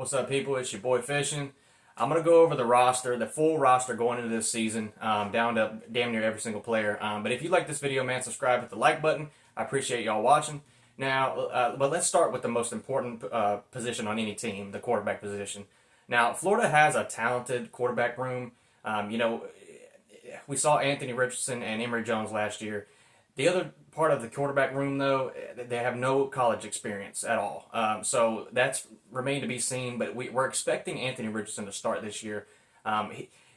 What's up, people? It's your boy Fishing. I'm going to go over the roster, the full roster going into this season, down to damn near every single player. But if you like this video, man, subscribe, hit the like button. I appreciate y'all watching. Now, but let's start with the most important position on any team, the quarterback position. Now, Florida has a talented quarterback room. We saw Anthony Richardson and Emory Jones last year. The other part of the quarterback room, though, they have no college experience at all. So that's remained to be seen, but we're expecting Anthony Richardson to start this year.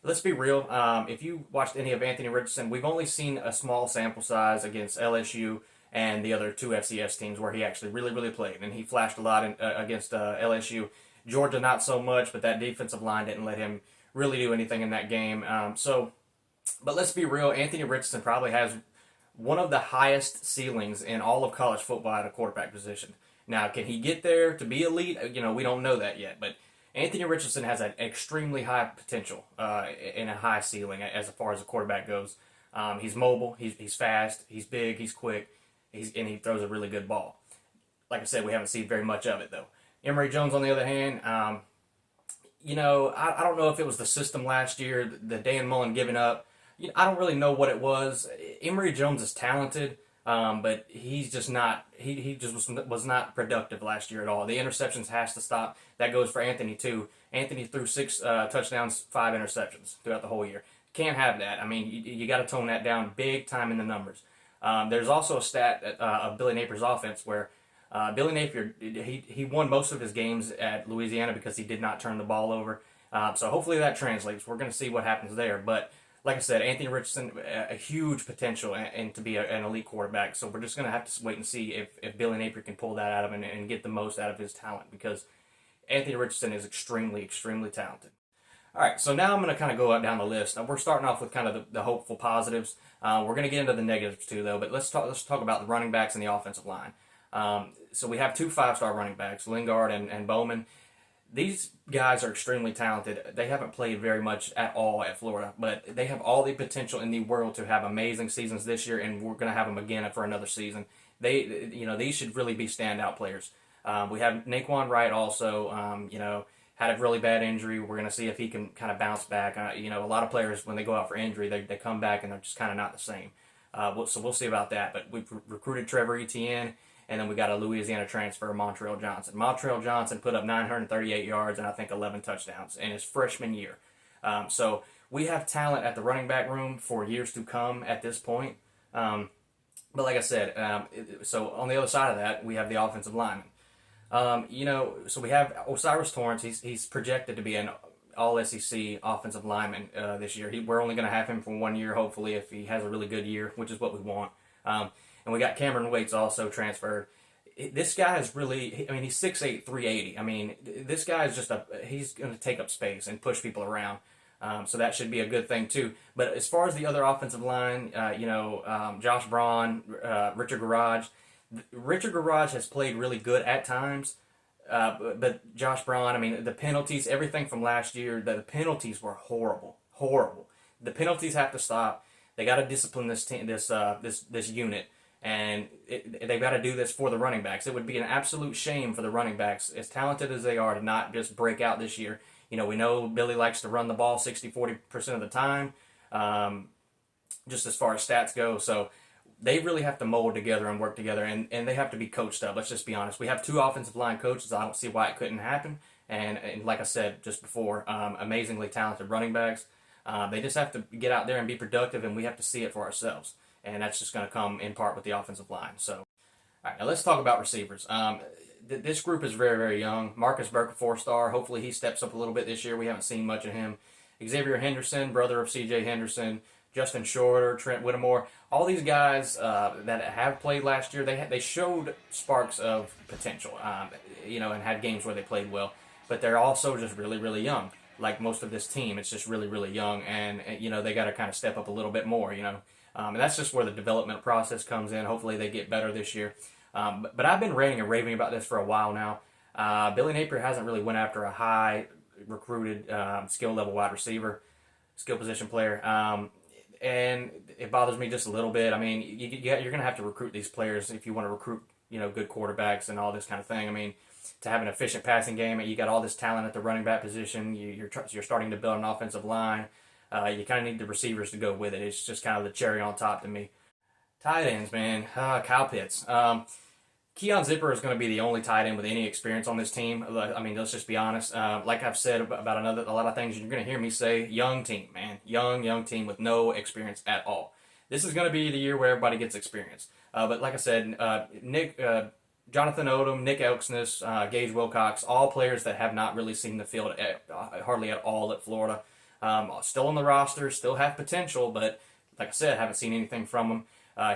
Let's be real. If you watched any of Anthony Richardson, we've only seen a small sample size against LSU and the other two FCS teams where he actually really played, and he flashed a lot against LSU. Georgia, not so much, but that defensive line didn't let him really do anything in that game. But let's be real. Anthony Richardson probably has one of the highest ceilings in all of college football at a quarterback position. Now, can he get there to be elite? We don't know that yet, but Anthony Richardson has an extremely high potential and a high ceiling as far as a quarterback goes. He's mobile, he's fast, he's big, he's quick, and he throws a really good ball. Like I said, we haven't seen very much of it, though. Emory Jones, on the other hand, I don't know if it was the system last year, the Dan Mullen giving up. I don't really know what it was. Emory Jones is talented, but he's just not. He just was not productive last year at all. The interceptions has to stop. That goes for Anthony too. Anthony threw 6 touchdowns, 5 interceptions throughout the whole year. Can't have that. I mean, you got to tone that down big time in the numbers. There's also a stat of Billy Napier's offense where Billy Napier he won most of his games at Louisiana because he did not turn the ball over. So hopefully that translates. We're going to see what happens there, but. Like I said, Anthony Richardson, a huge potential and to be an elite quarterback. So we're just going to have to wait and see if Billy Napier can pull that out of him and get the most out of his talent, because Anthony Richardson is extremely talented. All right, so now I'm going to kind of go down the list. Now, we're starting off with kind of the hopeful positives. We're going to get into the negatives too, though. But let's talk about the running backs and the offensive line. So we have 2 5-star running backs, Lingard and Bowman. These guys are extremely talented. They haven't played very much at all at Florida, but they have all the potential in the world to have amazing seasons this year, and we're going to have them again for another season. These should really be standout players. We have Naquan Wright also, had a really bad injury. We're going to see if he can kind of bounce back. A lot of players, when they go out for injury, they come back and they're just kind of not the same. So we'll see about that. But we've recruited Trevor Etienne. And then we got a Louisiana transfer, Montrell Johnson. Montrell Johnson put up 938 yards and I think 11 touchdowns in his freshman year. So we have talent at the running back room for years to come at this point. But like I said, so on the other side of that, we have the offensive lineman. So we have O'Cyrus Torrence. He's projected to be an all-SEC offensive lineman this year. We're only going to have him for 1 year, hopefully, if he has a really good year, which is what we want. And we got Cameron Waits also transferred. This guy is really, he's 6'8", 380. This guy is he's going to take up space and push people around. So that should be a good thing too. But as far as the other offensive line, Josh Braun, Richard Garage. Richard Garage has played really good at times. But Josh Braun, the penalties, everything from last year, the penalties were horrible. The penalties have to stop. They got to discipline this unit. And they've got to do this for the running backs. It would be an absolute shame for the running backs, as talented as they are, to not just break out this year. We know Billy likes to run the ball 60-40% of the time, just as far as stats go. So they really have to mold together and work together, and they have to be coached up. Let's just be honest. We have 2 offensive line coaches. I don't see why it couldn't happen. And like I said just before, amazingly talented running backs. They just have to get out there and be productive, and we have to see it for ourselves. And that's just going to come in part with the offensive line. So, all right, now let's talk about receivers. This group is very young. Marcus Burke, a 4-star. Hopefully he steps up a little bit this year. We haven't seen much of him. Xavier Henderson, brother of C.J. Henderson. Justin Shorter, Trent Whittemore. All these guys that have played last year, they showed sparks of potential, and had games where they played well. But they're also just really young. Like most of this team, it's just really young. And they got to kind of step up a little bit more, And that's just where the development process comes in. Hopefully they get better this year. But I've been ranting and raving about this for a while now. Billy Napier hasn't really went after a high recruited skill level wide receiver, skill position player. And it bothers me just a little bit. You're going to have to recruit these players if you want to recruit, good quarterbacks and all this kind of thing. to have an efficient passing game. You got all this talent at the running back position. You're starting to build an offensive line. You kind of need the receivers to go with it. It's just kind of the cherry on top to me. Tight ends, man. Kyle Pitts. Keon Zipper is going to be the only tight end with any experience on this team. I mean, let's just be honest. Like I've said about a lot of things, you're going to hear me say, young team, man. Young team with no experience at all. This is going to be the year where everybody gets experience. But like I said, Jonathan Odom, Nick Elksness, Gage Wilcox, all players that have not really seen the field hardly at all at Florida. Still on the roster, still have potential, but like I said, haven't seen anything from them.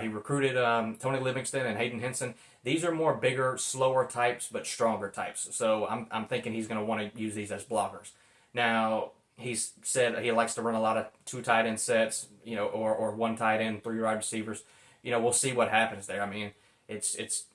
He recruited Tony Livingston and Hayden Henson. These are more bigger, slower types, but stronger types. So I'm thinking he's going to want to use these as blockers. Now, he's said he likes to run a lot of 2 tight end sets, or 1 tight end, 3 wide receivers. We'll see what happens there. I mean, it's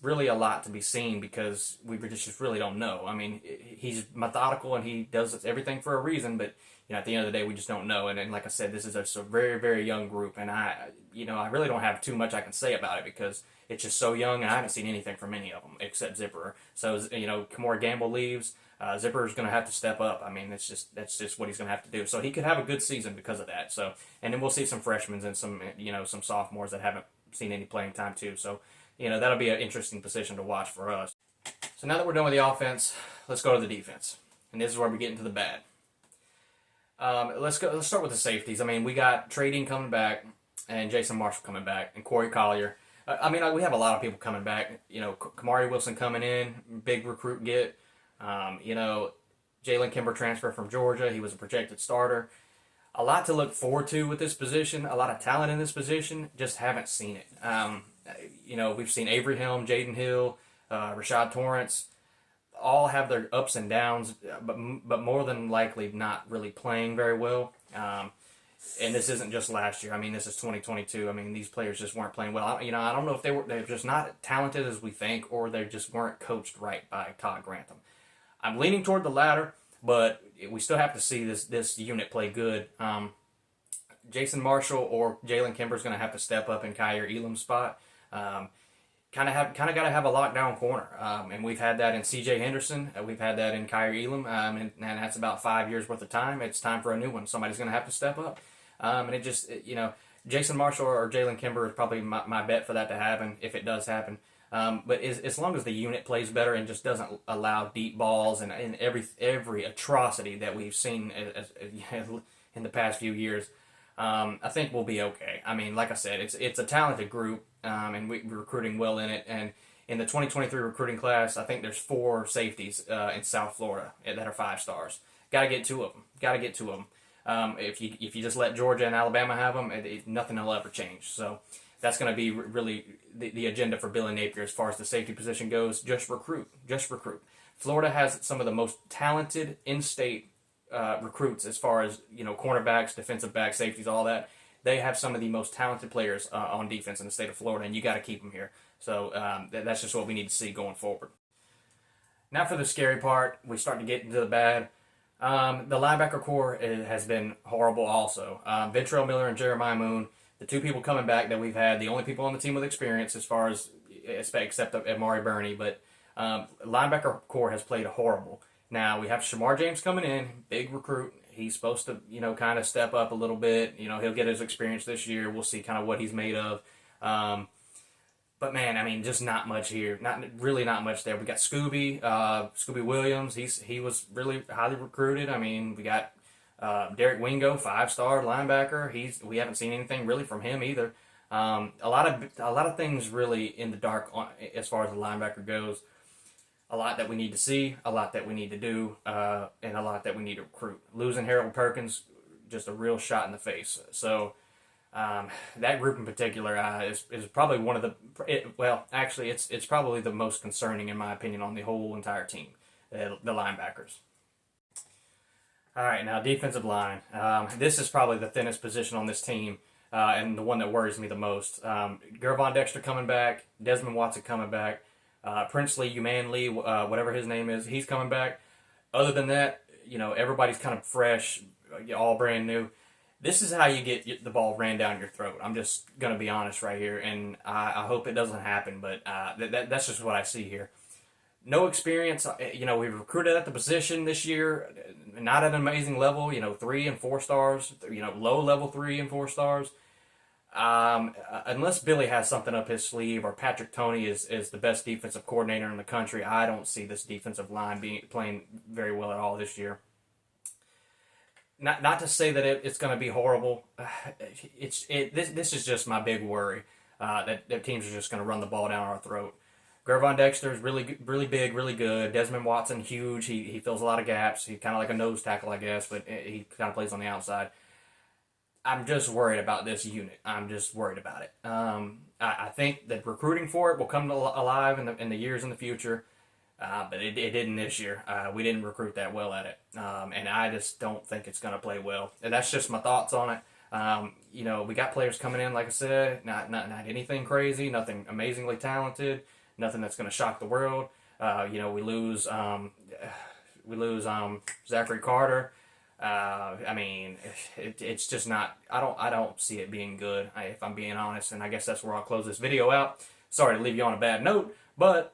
really a lot to be seen because we just really don't know. I mean, he's methodical and he does everything for a reason, but at the end of the day, we just don't know. And like I said, this is a very, very young group, and I really don't have too much I can say about it because it's just so young, and I haven't seen anything from any of them except Zipper. So Kamora Gamble leaves. Zipper is going to have to step up. I mean, that's just what he's going to have to do. So he could have a good season because of that. So, and then we'll see some freshmen and some sophomores that haven't seen any playing time too. So, that'll be an interesting position to watch for us. So now that we're done with the offense, let's go to the defense, and this is where we get into the bad. Let's start with the safeties. I mean, we got Trey Dean coming back, and Jason Marshall coming back, and Corey Collier. We have a lot of people coming back. Kamari Wilson coming in, big recruit get. Jalen Kimber transfer from Georgia. He was a projected starter. A lot to look forward to with this position. A lot of talent in this position. Just haven't seen it. We've seen Avery Helm, Jaden Hill, Rashad Torrance. All have their ups and downs, but more than likely not really playing very well. And this isn't just last year. I mean, this is 2022. I mean, these players just weren't playing well. I don't know if they're just not talented as we think, or they just weren't coached right by Todd Grantham. I'm leaning toward the latter, but we still have to see this unit play good. Jason Marshall or Jalen Kimber is going to have to step up in Kyer Elam's spot. Kind of got to have a lockdown corner, and we've had that in C.J. Henderson. We've had that in Kyer Elam, and that's about 5 years worth of time. It's time for a new one. Somebody's going to have to step up, and Jason Marshall or Jalen Kimber is probably my bet for that to happen if it does happen. But as long as the unit plays better and just doesn't allow deep balls and every atrocity that we've seen in the past few years, I think we'll be okay. I mean, like I said, it's a talented group, and we're recruiting well in it. And in the 2023 recruiting class, I think there's 4 safeties in South Florida that are 5 stars. Got to get 2 of them. If you just let Georgia and Alabama have them, nothing will ever change. So that's going to be really the agenda for Billy Napier as far as the safety position goes. Just recruit. Florida has some of the most talented in-state recruits as far as cornerbacks, defensive backs, safeties, all that. They have some of the most talented players on defense in the state of Florida, and you got to keep them here. So that's just what we need to see going forward. Now for the scary part, we start to get into the bad. The linebacker core has been horrible also. Ventrell Miller and Jeremiah Moon, the 2 people coming back that we've had, the only people on the team with experience as far as except Amari Burney, but linebacker core has played horrible. Now we have Shamar James coming in, big recruit. He's supposed to, kind of step up a little bit. He'll get his experience this year. We'll see kind of what he's made of. But man, I mean, just not much here. Not much there. We got Scooby Williams. He was really highly recruited. I mean, we got Derek Wingo, 5-star linebacker. We haven't seen anything really from him either. A lot of things really in the dark as far as the linebacker goes. A lot that we need to see, a lot that we need to do, and a lot that we need to recruit. Losing Harold Perkins, just a real shot in the face. So that group in particular is probably one of it's probably the most concerning in my opinion on the whole entire team, the linebackers. All right, now defensive line. This is probably the thinnest position on this team, and the one that worries me the most. Gervon Dexter coming back, Desmond Watson coming back. Princely, Uman whatever his name is, he's coming back. Other than that, everybody's kind of fresh, all brand new. This is how you get the ball ran down your throat. I'm just going to be honest right here, and I hope it doesn't happen, but that's just what I see here. no experience. We've recruited at the position this year, not at an amazing level. 3 and 4 stars. Low level 3 and 4 stars. Unless Billy has something up his sleeve or Patrick Toney is the best defensive coordinator in the country, I don't see this defensive line playing very well at all this year. Not to say that it's going to be horrible. This is just my big worry, that teams are just going to run the ball down our throat. Gervon Dexter is really big, really good. Desmond Watson, huge. He fills a lot of gaps. He's kind of like a nose tackle, I guess, but he kind of plays on the outside. I'm just worried about this unit. I'm just worried about it. I think that recruiting for it will come alive in the years in the future, but it didn't this year. We didn't recruit that well at it, and I just don't think it's going to play well. And that's just my thoughts on it. We got players coming in, like I said, not anything crazy, nothing amazingly talented, nothing that's going to shock the world. We lose Zachary Carter. It's just not. I don't see it being good, if I'm being honest. And I guess that's where I'll close this video out. Sorry to leave you on a bad note, but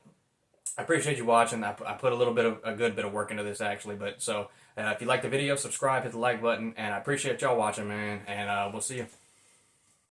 I appreciate you watching. I put a good bit of work into this actually. But so if you like the video, subscribe, hit the like button, and I appreciate y'all watching, man. And we'll see you.